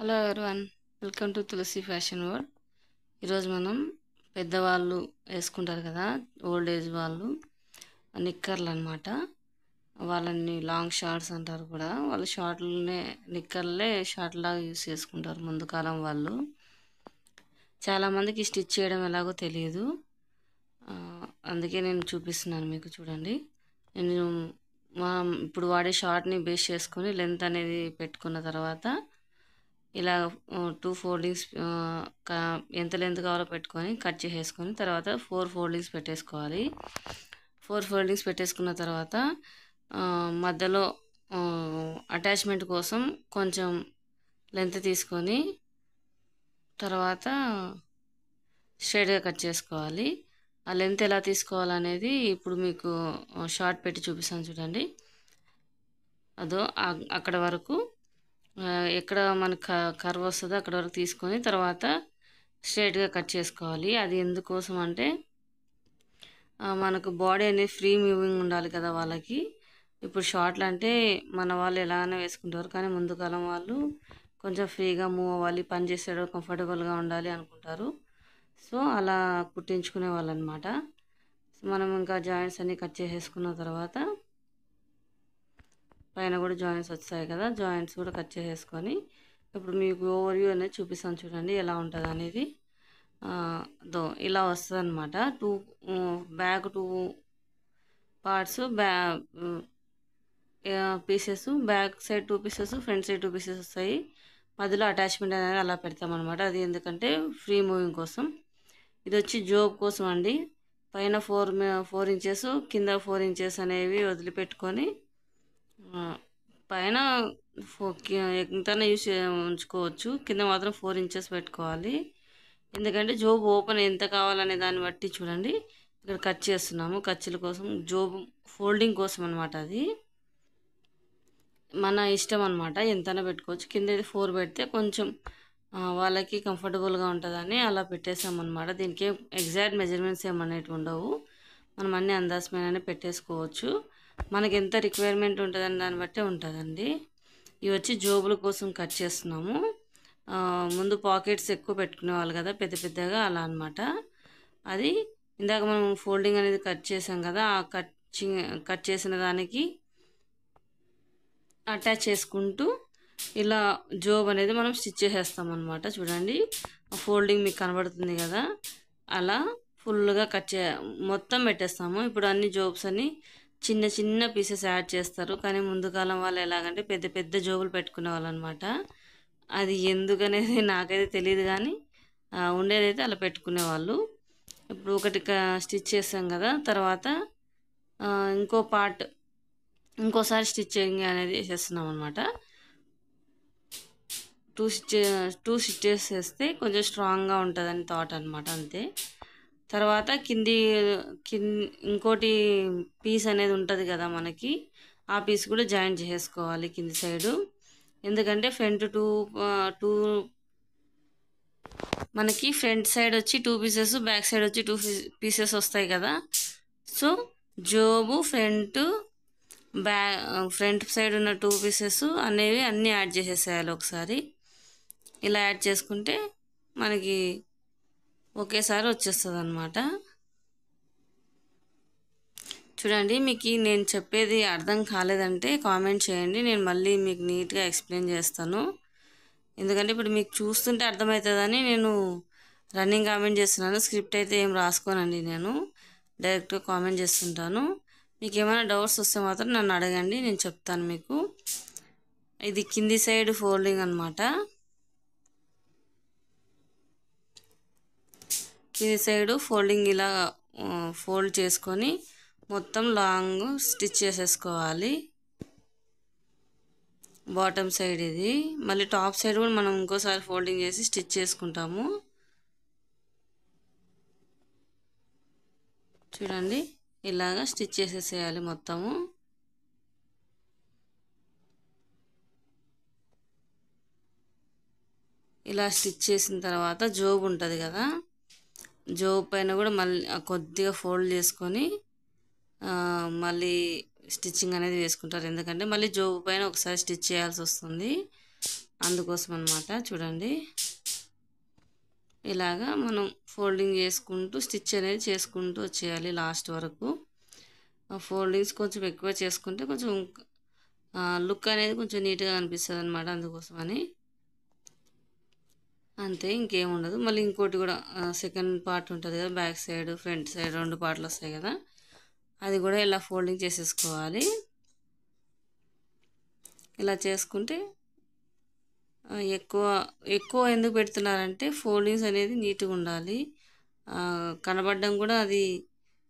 Hello everyone, welcome to Tulasi fashion world. ఈరోజు మనం పెద్దవాళ్ళు వేసుకుంటారు కదా, ఓల్డ్ ఏజ్ వాళ్ళు, నిక్కర్లు అనమాట. వాళ్ళని లాంగ్ షార్ట్స్ అంటారు కూడా. వాళ్ళు షార్ట్లనే నిక్కర్లే షార్ట్ లాగా యూస్ చేసుకుంటారు ముందు కాలం వాళ్ళు. చాలామందికి స్టిచ్ చేయడం ఎలాగో తెలియదు, అందుకే నేను చూపిస్తున్నాను మీకు. చూడండి, నేను ఇప్పుడు వాడే షార్ట్ని బేస్ చేసుకొని లెంత్ అనేది పెట్టుకున్న తర్వాత ఇలా 2 ఫోల్డింగ్స్ ఎంత లెంత్ కావాలో పెట్టుకొని కట్ చేసేసుకొని తర్వాత 4 ఫోల్డింగ్స్ పెట్టేసుకోవాలి. 4 ఫోల్డింగ్స్ పెట్టేసుకున్న తర్వాత మధ్యలో అటాచ్మెంట్ కోసం కొంచెం లెంత్ తీసుకొని తర్వాత స్ట్రైట్గా కట్ చేసుకోవాలి. ఆ లెంత్ ఎలా తీసుకోవాలనేది ఇప్పుడు మీకు షార్ట్ పెట్టి చూపిస్తాను చూడండి. అదో అక్కడ వరకు, ఎక్కడ మనకు కర్వ్ వస్తుందో అక్కడ వరకు తీసుకొని తర్వాత స్ట్రైట్గా కట్ చేసుకోవాలి. అది ఎందుకోసం అంటే మనకు బాడీ అనేది ఫ్రీ మూవింగ్ ఉండాలి కదా వాళ్ళకి. ఇప్పుడు షార్ట్లు అంటే మన వాళ్ళు ఎలాగైనా వేసుకుంటారు, కానీ ముందు కాలం వాళ్ళు కొంచెం ఫ్రీగా మూవ్ అవ్వాలి, పని చేసేటప్పుడు కంఫర్టబుల్గా ఉండాలి అనుకుంటారు. సో అలా కుట్టించుకునే వాళ్ళు అనమాట. మనం ఇంకా జాయింట్స్ అన్నీ కట్ చేసేసుకున్న తర్వాత పైన కూడా జాయింట్స్ వచ్చాయి కదా, జాయింట్స్ కూడా కట్ చేసేసుకొని ఇప్పుడు మీకు ఓవర్వ్యూ అనేది చూపిస్తాను చూడండి ఎలా ఉంటుంది అనేది. ఇలా వస్తుంది అనమాట. Back 2 parts, pieces, back side 2 pieces, front side 2 pieces వస్తాయి. మధ్యలో అటాచ్మెంట్ అనేది అలా పెడతామన్నమాట. అది ఎందుకంటే ఫ్రీ మూవింగ్ కోసం. ఇది వచ్చి జోబ్ కోసం అండి. పైన 4 ఇంచెస్, కింద 4 ఇంచెస్ అనేవి వదిలిపెట్టుకొని పైన ఎంతైనా ఉంచుకోవచ్చు, కింద మాత్రం 4 ఇంచెస్ పెట్టుకోవాలి. ఎందుకంటే జోబు ఓపెన్ ఎంత కావాలనే దాన్ని బట్టి చూడండి ఇక్కడ కట్ చేస్తున్నాము. ఖర్చుల కోసం, జోబు ఫోల్డింగ్ కోసం అనమాట. అది మన ఇష్టం అనమాట, ఎంతైనా పెట్టుకోవచ్చు. కింద 4 పెడితే కొంచెం వాళ్ళకి కంఫర్టబుల్గా ఉంటుందని అలా పెట్టేసామన్నమాట. దీనికి ఎగ్జాక్ట్ మెజర్మెంట్స్ ఏమనేవి ఉండవు, మనం అన్నీ అందాజమైననే పెట్టేసుకోవచ్చు. మనకి ఎంత రిక్వైర్మెంట్ ఉంటుందని దాన్ని బట్టే ఉంటుందండి. ఇవి వచ్చి జోబుల కోసం కట్ చేస్తున్నాము. ముందు పాకెట్స్ ఎక్కువ పెట్టుకునే వాళ్ళు కదా పెద్ద పెద్దగా, అలా అనమాట. అది ఇందాక మనం ఫోల్డింగ్ అనేది కట్ చేసాం కదా, ఆ కట్ చేసిన దానికి అటాచ్ చేసుకుంటూ ఇలా జోబ్ అనేది మనం స్టిచ్ చేసేస్తాం అనమాట. చూడండి, ఫోల్డింగ్ మీకు కనబడుతుంది కదా, అలా ఫుల్గా మొత్తం పెట్టేస్తాము. ఇప్పుడు అన్ని జోబ్స్ అన్ని చిన్న చిన్న పీసెస్ యాడ్ చేస్తారు, కానీ ముందు కాలం వాళ్ళు ఎలాగంటే పెద్ద పెద్ద జోబులు పెట్టుకునే వాళ్ళు అనమాట. అది ఎందుకనేది నాకైతే తెలియదు, కానీ ఉండేదైతే అలా పెట్టుకునేవాళ్ళు. ఇప్పుడు ఒకటి స్టిచ్ చేస్తాం కదా, తర్వాత ఇంకో పార్ట్ ఇంకోసారి స్టిచ్చింగ్ అనేది చేసేస్తున్నాం అనమాట. 2 స్టిచెస్ చేస్తే కొంచెం స్ట్రాంగ్గా ఉంటుందని థాట్ అనమాట, అంతే. తర్వాత ఇంకోటి పీస్ అనేది ఉంటుంది కదా మనకి, ఆ పీస్ కూడా జాయిన్ చేసుకోవాలి కింది సైడు. ఎందుకంటే ఫ్రంట్ మనకి ఫ్రంట్ సైడ్ వచ్చి 2 పీసెస్, బ్యాక్ సైడ్ వచ్చి 2 పీసెస్ వస్తాయి కదా. సో జోబు ఫ్రంట్ సైడ్ ఉన్న 2 పీసెస్ అనేవి అన్నీ యాడ్ చేసేసేయాలి ఒకసారి. ఇలా యాడ్ చేసుకుంటే మనకి ఒకేసారి వచ్చేస్తుంది అనమాట. చూడండి, మీకు నేను చెప్పేది అర్థం కాలేదంటే కామెంట్ చేయండి, నేను మళ్ళీ మీకు నీట్గా ఎక్స్ప్లెయిన్ చేస్తాను. ఎందుకంటే ఇప్పుడు మీకు చూస్తుంటే అర్థమవుతుందని నేను రన్నింగ్ కామెంట్ చేస్తున్నాను. స్క్రిప్ట్ అయితే ఏం రాసుకోనండి, నేను డైరెక్ట్గా కామెంట్ చేస్తుంటాను. మీకు ఏమైనా డౌట్స్ వస్తే మాత్రం నన్ను అడగండి, నేను చెప్తాను మీకు. ఇది కింది సైడ్ ఫోల్డింగ్ అనమాట. కింది సైడు ఫోల్డింగ్ ఇలా ఫోల్డ్ చేసుకొని మొత్తం లాంగ్ స్టిచ్ చేసేసుకోవాలి. బాటమ్ సైడ్ ఇది, మళ్ళీ టాప్ సైడ్ కూడా మనం ఇంకోసారి ఫోల్డింగ్ చేసి స్టిచ్ చేసుకుంటాము. చూడండి, ఇలాగా స్టిచ్ చేసేసేయాలి మొత్తము. ఇలా స్టిచ్ చేసిన తర్వాత జోబు ఉంటుంది కదా, జోబు పైన కూడా మళ్ళీ కొద్దిగా ఫోల్డ్ చేసుకొని మళ్ళీ స్టిచ్చింగ్ అనేది వేసుకుంటారు. ఎందుకంటే మళ్ళీ జోబు పైన ఒకసారి స్టిచ్ చేయాల్సి వస్తుంది. అందుకోసం అన్నమాట. చూడండి ఇలాగా మనం ఫోల్డింగ్ చేసుకుంటూ స్టిచ్ అనేది చేసుకుంటూ వచ్చేయాలి లాస్ట్ వరకు. ఫోల్డింగ్స్ కొంచెం ఎక్కువ చేసుకుంటే కొంచెం లుక్ అనేది కొంచెం నీట్గా అనిపిస్తుంది అనమాట. అందుకోసమని అంతే, ఇంకేం ఉండదు. మళ్ళీ ఇంకోటి కూడా సెకండ్ పార్ట్ ఉంటుంది కదా, బ్యాక్ సైడ్ ఫ్రంట్ సైడ్ 2 పార్ట్లు వస్తాయి కదా, అది కూడా ఇలా ఫోల్డింగ్ చేసేసుకోవాలి. ఇలా చేసుకుంటే ఎక్కువ ఎక్కువ ఎందుకు పెడుతున్నారంటే ఫోల్డింగ్స్ అనేది నీట్గా ఉండాలి, కనబడడం కూడా అది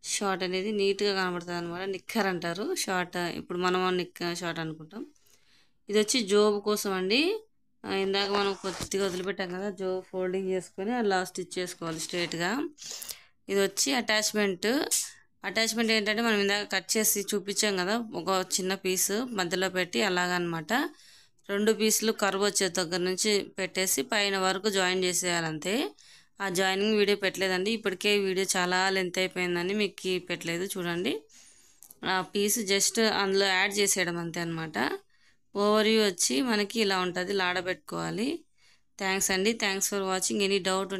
షార్ట్ అనేది నీట్గా కనబడుతుంది అనమాట. నిక్కర్ అంటారు షార్ట్, ఇప్పుడు మనం షార్ట్ అనుకుంటాం. ఇది వచ్చి జోబ్ కోసం అండి. ఇందాక మనం కొద్దిగా వదిలిపెట్టాం కదా, జోబ్ ఫోల్డింగ్ చేసుకొని అలా స్టిచ్ చేసుకోవాలి స్ట్రైట్గా. ఇది వచ్చి అటాచ్మెంట్ ఏంటంటే మనం ఇందాక కట్ చేసి చూపించాం కదా, ఒక చిన్న పీసు మధ్యలో పెట్టి అలాగనమాట 2 పీసులు కర్వ్ వచ్చే దగ్గర నుంచి పెట్టేసి పైన వరకు జాయిన్ చేసేయాలంతే. ఆ జాయినింగ్ వీడియో పెట్టలేదండి, ఇప్పటికే వీడియో చాలా లెంత్ అయిపోయిందని మీకు పెట్టలేదు. చూడండి ఆ పీస్ జస్ట్ అందులో యాడ్ చేసేయడం అంతే అనమాట. ఓవర్ వ్యూ వచ్చి మనకి ఇలా ఉంటుంది, లాడబెట్టుకోవాలి. థ్యాంక్స్ అండి, thanks for watching. Any doubt